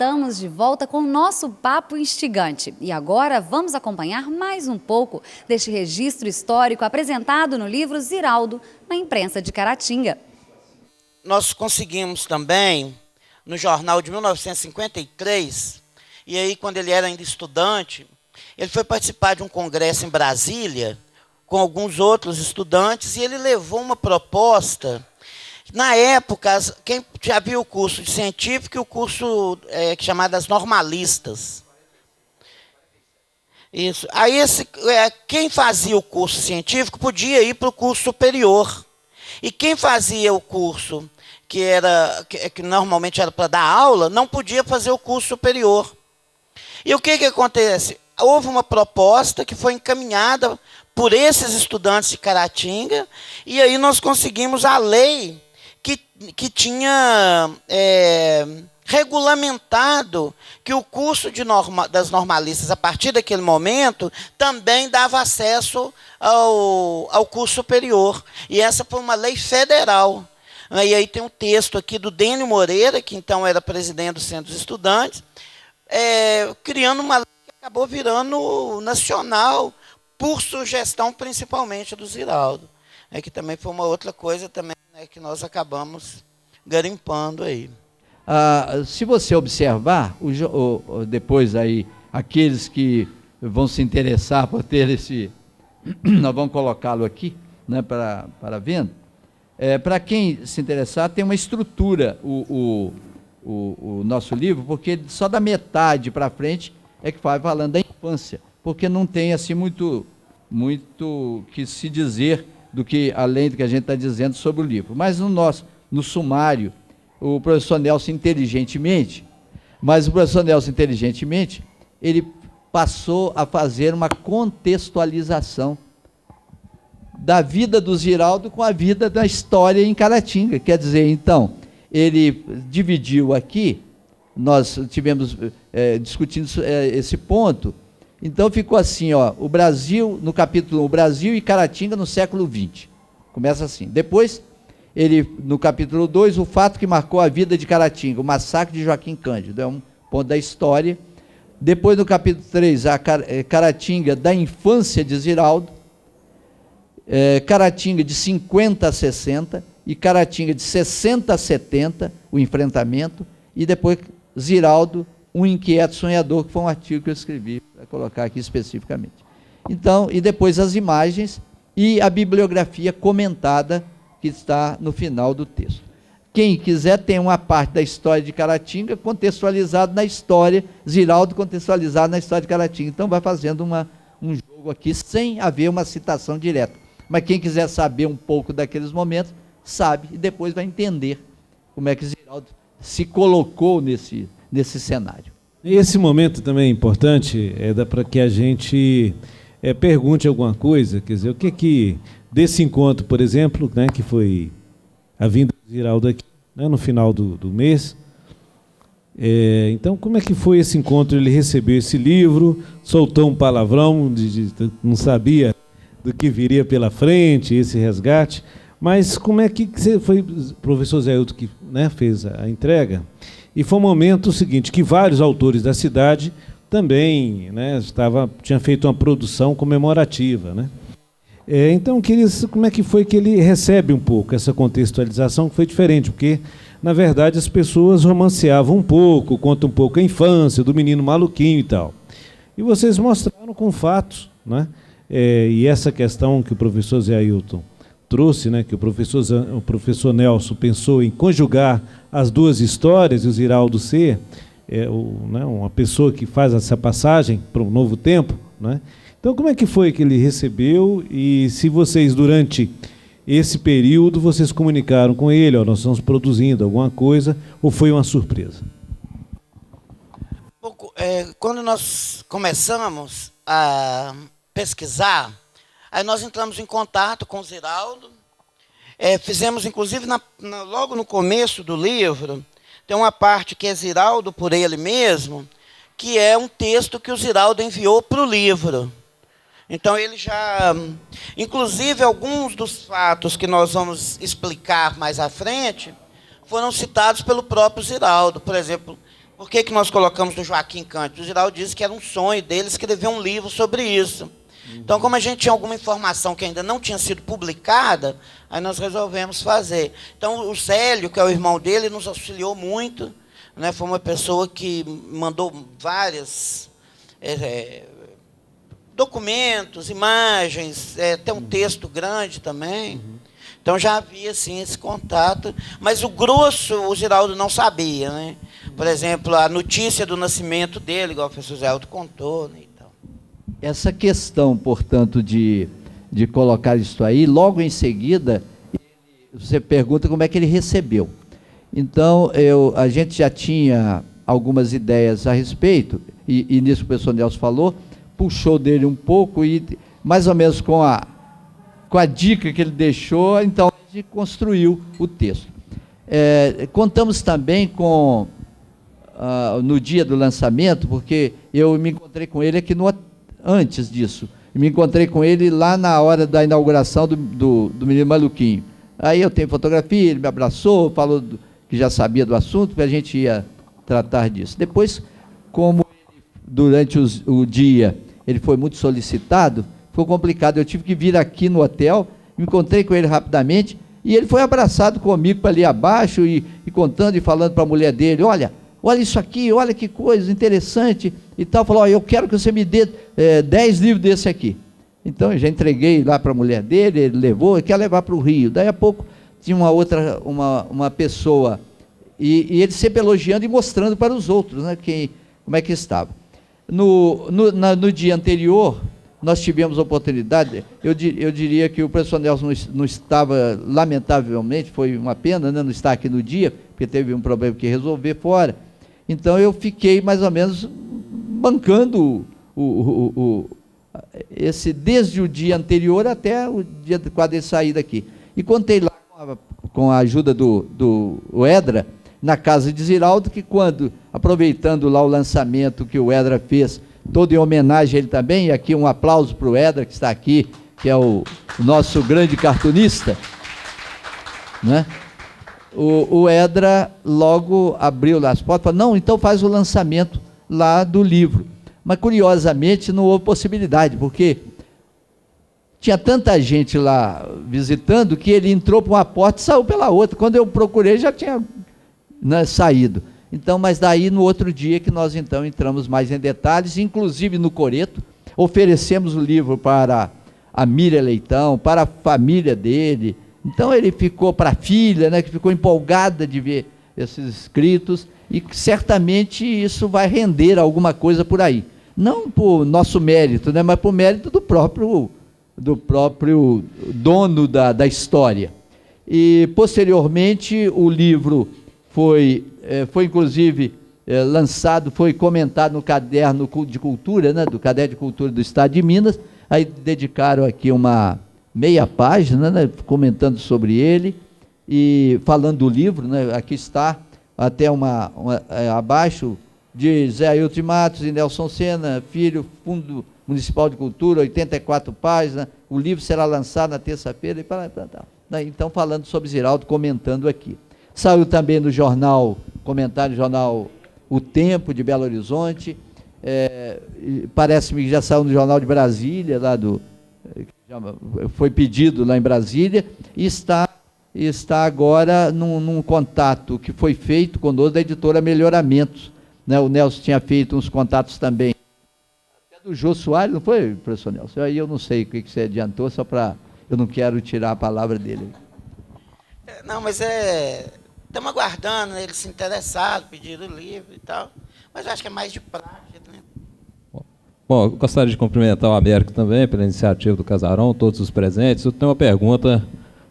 estamos de volta com o nosso papo instigante. E agora vamos acompanhar mais um pouco deste registro histórico apresentado no livro Ziraldo, na imprensa de Caratinga. Nós conseguimos também, no jornal de 1953, e aí quando ele era ainda estudante, ele foi participar de um congresso em Brasília, com alguns outros estudantes, e ele levou uma proposta. Na época, quem já viu o curso de científico e o curso chamado as normalistas. Isso. Aí quem fazia o curso científico podia ir para o curso superior. E quem fazia o curso que normalmente era para dar aula, não podia fazer o curso superior. E o que acontece? Houve uma proposta que foi encaminhada por esses estudantes de Caratinga, e aí nós conseguimos a lei que tinha regulamentado que o curso das normalistas, a partir daquele momento, também dava acesso ao curso superior. E essa foi uma lei federal. E aí tem um texto aqui do Dênio Moreira, que então era presidente do Centro dos Estudantes, criando uma lei que acabou virando nacional, por sugestão principalmente do Ziraldo. Que também foi uma outra coisa também, que nós acabamos garimpando aí. Se você observar, depois aí, aqueles que vão se interessar por ter esse... Nós vamos colocá-lo aqui, né, para venda. Para quem se interessar, tem uma estrutura o nosso livro, porque só da metade para frente é que vai falando da infância, porque não tem assim muito que se dizer do que, além do que a gente está dizendo sobre o livro. Mas no sumário, o professor Nelson inteligentemente, ele passou a fazer uma contextualização da vida do Ziraldo com a vida da história em Caratinga. Quer dizer, então, ele dividiu aqui, nós tivemos discutindo esse ponto. Então ficou assim, o Brasil, no capítulo 1, o Brasil e Caratinga no século XX. Começa assim. Depois, no capítulo 2, o fato que marcou a vida de Caratinga, o massacre de Joaquim Cândido, é um ponto da história. Depois, no capítulo 3, a Caratinga da infância de Ziraldo, Caratinga de 50 a 60, e Caratinga de 60 a 70, o enfrentamento, e depois Ziraldo, um inquieto sonhador, que foi um artigo que eu escrevi, para colocar aqui especificamente. Então, e depois as imagens e a bibliografia comentada, que está no final do texto. Quem quiser tem uma parte da história de Caratinga contextualizada na história, Ziraldo contextualizado na história de Caratinga. Então, vai fazendo um jogo aqui, sem haver uma citação direta. Mas quem quiser saber um pouco daqueles momentos, sabe, e depois vai entender como é que Ziraldo se colocou nesse cenário. Esse momento também é importante, para que a gente pergunte alguma coisa, quer dizer, o que desse encontro, por exemplo, né, que foi a vinda do Ziraldo aqui, né, no final do mês. Então, como é que foi esse encontro? Ele recebeu esse livro, soltou um palavrão, não sabia do que viria pela frente, esse resgate, mas como é que foi o professor Zé Hilton que, né, fez a entrega? E foi um momento seguinte, que vários autores da cidade também, né, tinham feito uma produção comemorativa, né? Então, como é que foi que ele recebe um pouco essa contextualização, que foi diferente, porque, na verdade, as pessoas romanceavam um pouco, contam um pouco a infância do menino maluquinho e tal. E vocês mostraram com fatos, né? E essa questão que o professor Zé Hilton trouxe, né, que o professor Nelson pensou em conjugar as duas histórias, e o Ziraldo ser uma pessoa que faz essa passagem para um novo tempo, né? Então, como é que foi que ele recebeu, e se vocês, durante esse período, vocês comunicaram com ele, nós estamos produzindo alguma coisa, ou foi uma surpresa? Quando nós começamos a pesquisar, aí nós entramos em contato com o Ziraldo, fizemos, inclusive, logo no começo do livro, tem uma parte que é Ziraldo por ele mesmo, que é um texto que o Ziraldo enviou para o livro. Então, ele já... Inclusive, alguns dos fatos que nós vamos explicar mais à frente foram citados pelo próprio Ziraldo. Por exemplo, Por que nós colocamos do Joaquim Cândido? O Ziraldo disse que era um sonho dele escrever um livro sobre isso. Então, como a gente tinha alguma informação que ainda não tinha sido publicada, aí nós resolvemos fazer. Então, o Célio, que é o irmão dele, nos auxiliou muito, né? Foi uma pessoa que mandou vários documentos, imagens, tem um texto grande também. Então, já havia, assim, esse contato. Mas o grosso, o Ziraldo não sabia, né? Por exemplo, a notícia do nascimento dele, igual o professor Zé Aldo contou, né? Essa questão, portanto, de colocar isso aí, logo em seguida, você pergunta como é que ele recebeu. Então, a gente já tinha algumas ideias a respeito, e nisso o professor Nelson falou, puxou dele um pouco, e mais ou menos com a dica que ele deixou, então a gente construiu o texto. Contamos também com, no dia do lançamento, porque eu me encontrei com ele aqui antes disso, me encontrei com ele lá na hora da inauguração do Menino Maluquinho. Aí eu tenho fotografia, ele me abraçou, falou que já sabia do assunto, que a gente ia tratar disso. Depois, como durante o dia ele foi muito solicitado, ficou complicado, eu tive que vir aqui no hotel, me encontrei com ele rapidamente, e ele foi abraçado comigo para ali abaixo, e contando e falando para a mulher dele, olha isso aqui, olha que coisa interessante, e tal, falou, eu quero que você me dê 10 livros desse aqui. Então, eu já entreguei lá para a mulher dele, ele levou, ele quer levar para o Rio. Daí a pouco, tinha uma pessoa, e ele sempre elogiando e mostrando para os outros, né, como é que estava. No dia anterior, nós tivemos a oportunidade, eu diria que o professor Nelson não estava, lamentavelmente, foi uma pena, né, não estar aqui no dia, porque teve um problema que resolver fora. Então, eu fiquei mais ou menos bancando desde o dia anterior até o dia quando ele sair daqui. E contei lá com a ajuda do Edra, na casa de Ziraldo, que aproveitando lá o lançamento que o Edra fez, todo em homenagem a ele também, e aqui um aplauso para o Edra, que está aqui, que é o nosso grande cartunista, né? O Edra logo abriu lá as portas, falou, não, então faz o lançamento lá do livro. Mas, curiosamente, não houve possibilidade, porque tinha tanta gente lá visitando que ele entrou por uma porta e saiu pela outra. Quando eu procurei, já tinha, né, saído. Então, mas daí, no outro dia, que nós, então, entramos mais em detalhes, inclusive no coreto, oferecemos o livro para a Miriam Leitão, para a família dele. Então, ele ficou para a filha, né, que ficou empolgada de ver esses escritos, e certamente isso vai render alguma coisa por aí. Não por nosso mérito, né, mas por mérito do próprio dono da história. E, posteriormente, o livro foi inclusive lançado, foi comentado no caderno de cultura, né, do Caderno de Cultura do Estado de Minas. Aí dedicaram aqui uma meia página, né, comentando sobre ele e falando do livro, né. Aqui está até abaixo, de Zé Ailton de Matos e Nelson Sena, filho, Fundo Municipal de Cultura, 84 páginas, o livro será lançado na terça-feira, e então falando sobre Ziraldo, comentando aqui. Saiu também no jornal, comentário do jornal O Tempo, de Belo Horizonte, parece-me que já saiu no Jornal de Brasília, foi pedido lá em Brasília, e está agora num contato que foi feito conosco da editora Melhoramentos, né? O Nelson tinha feito uns contatos também, até do Jô Soares, não foi, professor Nelson? Aí eu não sei o que você adiantou, só para, eu não quero tirar a palavra dele. Não, mas estamos aguardando, né, eles se interessaram, pediram o livro e tal, mas eu acho que é mais de prática, né? Bom, eu gostaria de cumprimentar o Américo também pela iniciativa do Casarão, todos os presentes. Eu tenho uma pergunta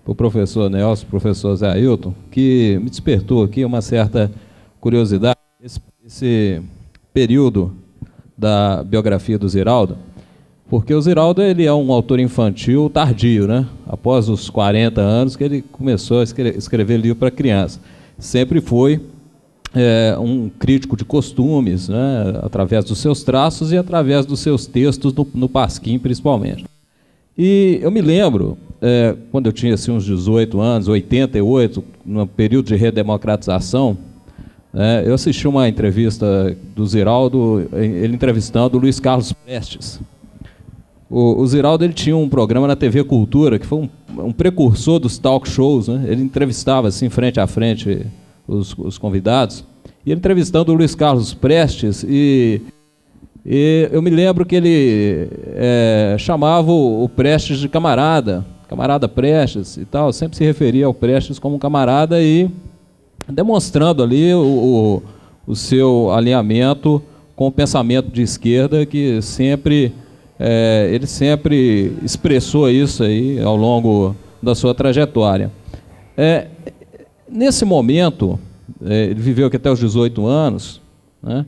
para o professor Nelson, professor Zé Ailton, que me despertou aqui uma certa curiosidade. Esse período da biografia do Ziraldo, porque o Ziraldo ele é um autor infantil tardio, né? Após os 40 anos que ele começou a escrever livro para criança. Sempre foi um crítico de costumes, né? Através dos seus traços e através dos seus textos no Pasquim, principalmente. E eu me lembro, quando eu tinha assim, uns 18 anos, 88, no período de redemocratização Eu assisti uma entrevista do Ziraldo, ele entrevistando o Luiz Carlos Prestes. O Ziraldo, ele tinha um programa na TV Cultura, que foi um precursor dos talk shows, né? Ele entrevistava assim, frente a frente, os convidados. E ele entrevistando o Luiz Carlos Prestes, e eu me lembro que ele chamava o Prestes de camarada Prestes e tal, sempre se referia ao Prestes como um camarada e demonstrando ali o seu alinhamento com o pensamento de esquerda, que sempre... ele sempre expressou isso aí ao longo da sua trajetória. Nesse momento, ele viveu aqui até os 18 anos, né?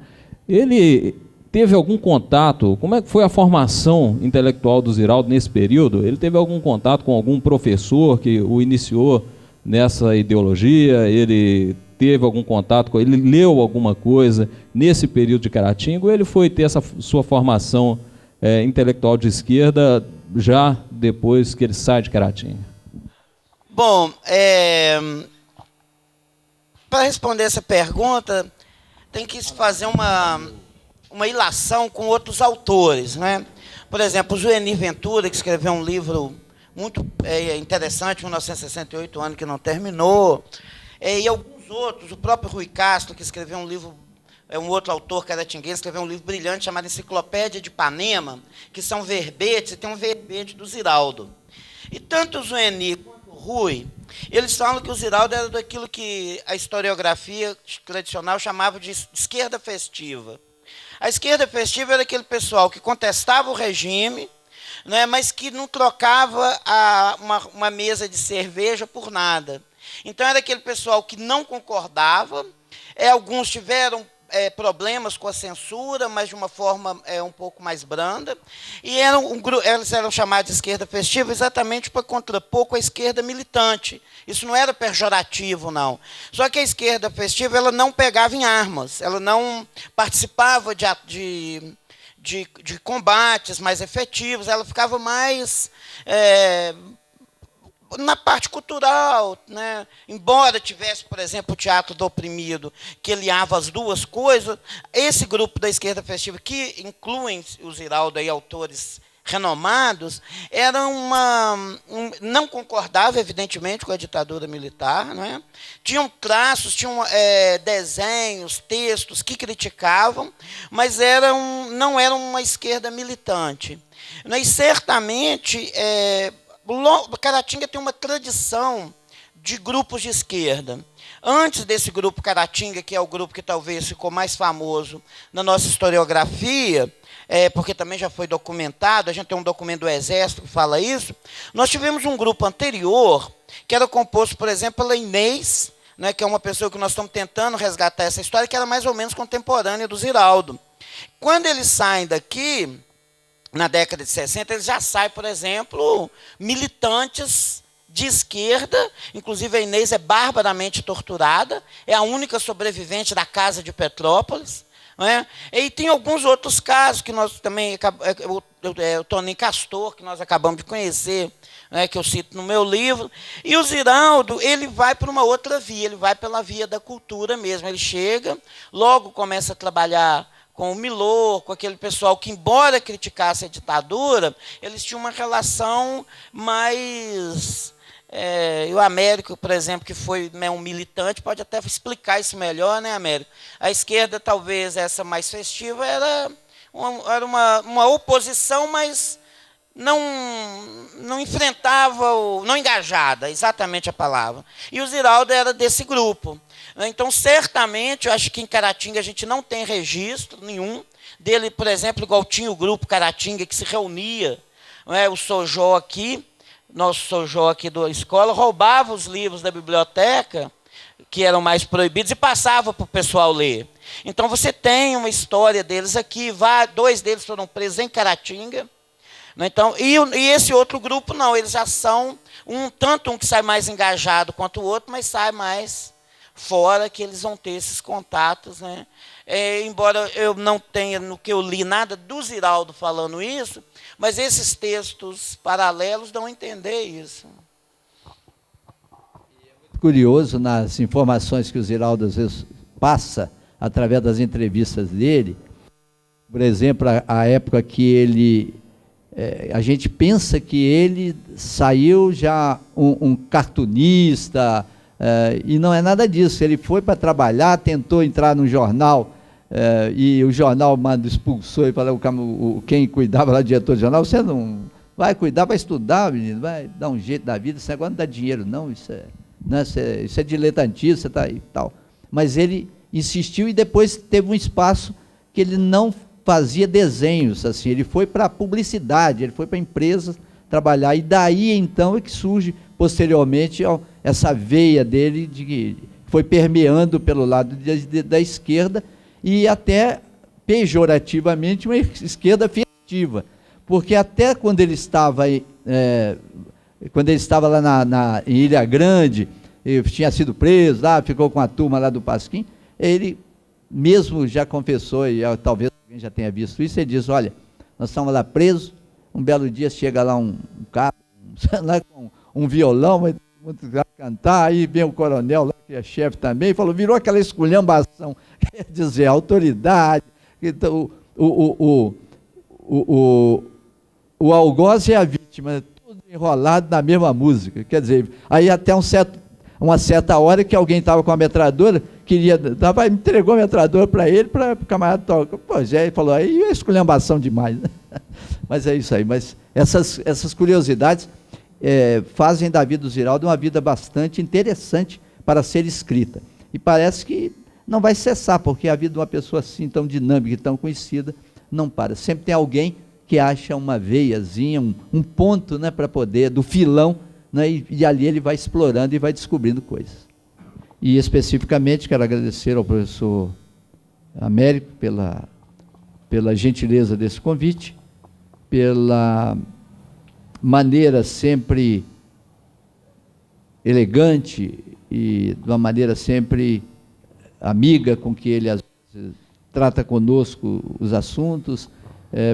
Ele teve algum contato, como é que foi a formação intelectual do Ziraldo nesse período? Ele teve algum contato com algum professor que o iniciou nessa ideologia? Ele teve algum contato ele leu alguma coisa nesse período de Caratinga, ou ele foi ter essa sua formação intelectual de esquerda já depois que ele sai de Caratinga? Bom, para responder essa pergunta, tem que fazer uma ilação com outros autores, né? Por exemplo, o Zuenir Ventura, que escreveu um livro muito interessante, 1968, ano que não terminou, e alguns outros, o próprio Rui Castro, que escreveu um livro, um outro autor caratinguense, escreveu um livro brilhante chamado Enciclopédia de Ipanema, que são verbetes, e tem um verbete do Ziraldo. E tanto o Zuenir quanto o Rui, eles falam que o Ziraldo era daquilo que a historiografia tradicional chamava de esquerda festiva. A esquerda festiva era aquele pessoal que contestava o regime, né, mas que não trocava uma mesa de cerveja por nada. Então, era aquele pessoal que não concordava, alguns tiveram problemas com a censura, mas de uma forma um pouco mais branda, e eles eram chamados de esquerda festiva exatamente para contrapor com a esquerda militante. Isso não era pejorativo, não. Só que a esquerda festiva ela não pegava em armas, ela não participava de combates mais efetivos, ela ficava mais na parte cultural, né? Embora tivesse, por exemplo, o Teatro do Oprimido, que aliava as duas coisas, esse grupo da esquerda festiva, que incluem o Ziraldo e autores renomados, não concordava, evidentemente, com a ditadura militar, né? Tinham traços, tinham desenhos, textos que criticavam, mas não eram uma esquerda militante. E, certamente, Caratinga tem uma tradição de grupos de esquerda. Antes desse grupo Caratinga, que é o grupo que talvez ficou mais famoso na nossa historiografia, porque também já foi documentado, a gente tem um documento do Exército que fala isso, nós tivemos um grupo anterior, que era composto, por exemplo, pela Inês, né, que é uma pessoa que nós estamos tentando resgatar essa história, que era mais ou menos contemporânea do Ziraldo. Quando eles saem daqui, na década de 60, eles já saem, por exemplo, militantes de esquerda, inclusive a Inês é barbaramente torturada, é a única sobrevivente da Casa de Petrópolis, não é? E tem alguns outros casos que nós também, o Toninho Castor, que nós acabamos de conhecer, né, que eu cito no meu livro, e o Ziraldo, ele vai por uma outra via, ele vai pela via da cultura mesmo, ele chega, logo começa a trabalhar com o Milor, com aquele pessoal que, embora criticasse a ditadura, eles tinham uma relação mais... o Américo, por exemplo, que foi um militante, pode até explicar isso melhor, né, Américo? A esquerda, talvez, essa mais festiva, era uma oposição, mas não enfrentava, não engajada, exatamente a palavra. E o Ziraldo era desse grupo. Então, certamente, eu acho que em Caratinga a gente não tem registro nenhum dele, por exemplo, igual tinha o grupo Caratinga, que se reunia, não é, o Sojó aqui, nosso Sojó aqui da escola, roubava os livros da biblioteca, que eram mais proibidos, e passava para o pessoal ler. Então, você tem uma história deles aqui, dois deles foram presos em Caratinga. Então, e esse outro grupo, não, eles já são, tanto um que sai mais engajado quanto o outro, mas sai mais fora, que eles vão ter esses contatos, né? Embora eu não tenha, no que eu li, nada do Ziraldo falando isso, mas esses textos paralelos dão a entender isso. Curioso, nas informações que o Ziraldo às vezes passa através das entrevistas dele. Por exemplo, a época que ele... a gente pensa que ele saiu já um cartunista, e não é nada disso. Ele foi para trabalhar, tentou entrar no jornal, e o jornal expulsou e falou, quem cuidava lá, diretor do jornal, você não vai cuidar, vai estudar, menino, vai dar um jeito da vida, esse negócio não dá dinheiro, não, isso é diletantismo, você está aí e tal. Mas ele insistiu e depois teve um espaço que ele não fazia desenhos, assim, ele foi para a publicidade, ele foi para empresas trabalhar, e daí então é que surge posteriormente essa veia dele, que foi permeando pelo lado da esquerda, e até pejorativamente uma esquerda festiva, porque até quando ele estava lá em Ilha Grande, ele tinha sido preso lá, ficou com a turma lá do Pasquim, ele mesmo já confessou, e talvez alguém já tenha visto isso, ele diz, olha, nós estávamos lá presos, um belo dia chega lá um cara, lá com um violão, vai cantar, aí vem o coronel lá, que é chefe também, falou, virou aquela esculhambação, quer dizer, a autoridade, então, o algoz é a vítima, tudo enrolado na mesma música, quer dizer, aí até uma certa hora que alguém estava com a metralhadora, entregou a metralhadora para ele, para o camarada tocar. Pois é, ele falou, aí é esculhambação demais. Mas é isso aí. Mas essas curiosidades fazem da vida do Ziraldo uma vida bastante interessante para ser escrita. E parece que não vai cessar, porque a vida de uma pessoa assim, tão dinâmica e tão conhecida, não para. Sempre tem alguém que acha uma veiazinha, um ponto, né, para poder, do filão, né, e ali ele vai explorando e vai descobrindo coisas. E especificamente quero agradecer ao professor Américo pela gentileza desse convite, pela maneira sempre elegante e de uma maneira sempre amiga com que ele às vezes trata conosco os assuntos,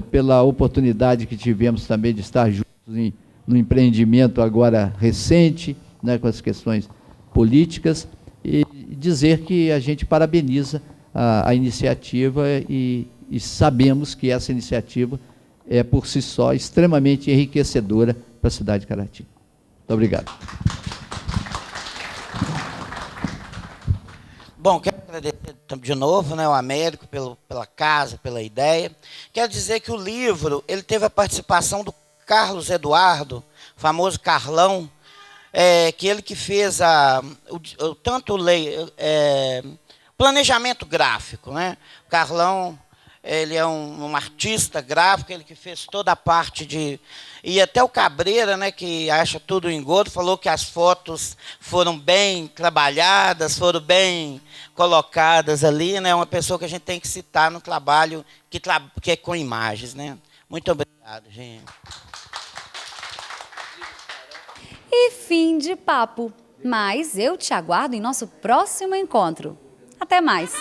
pela oportunidade que tivemos também de estar juntos no empreendimento agora recente, né, com as questões políticas, e dizer que a gente parabeniza a iniciativa e sabemos que essa iniciativa é, por si só, extremamente enriquecedora para a cidade de Caratinga. Muito obrigado. Bom, quero agradecer de novo, né, o Américo pela casa, pela ideia. Quero dizer que o livro ele teve a participação do Carlos Eduardo, famoso Carlão, que ele que fez planejamento gráfico, né? O Carlão, ele é um artista gráfico, ele que fez toda a parte de... E até o Cabreira, né, que acha tudo engodo, falou que as fotos foram bem trabalhadas, foram bem colocadas ali, né? Uma pessoa que a gente tem que citar no trabalho que é com imagens, né? Muito obrigado, gente. E fim de papo. Mas eu te aguardo em nosso próximo encontro. Até mais!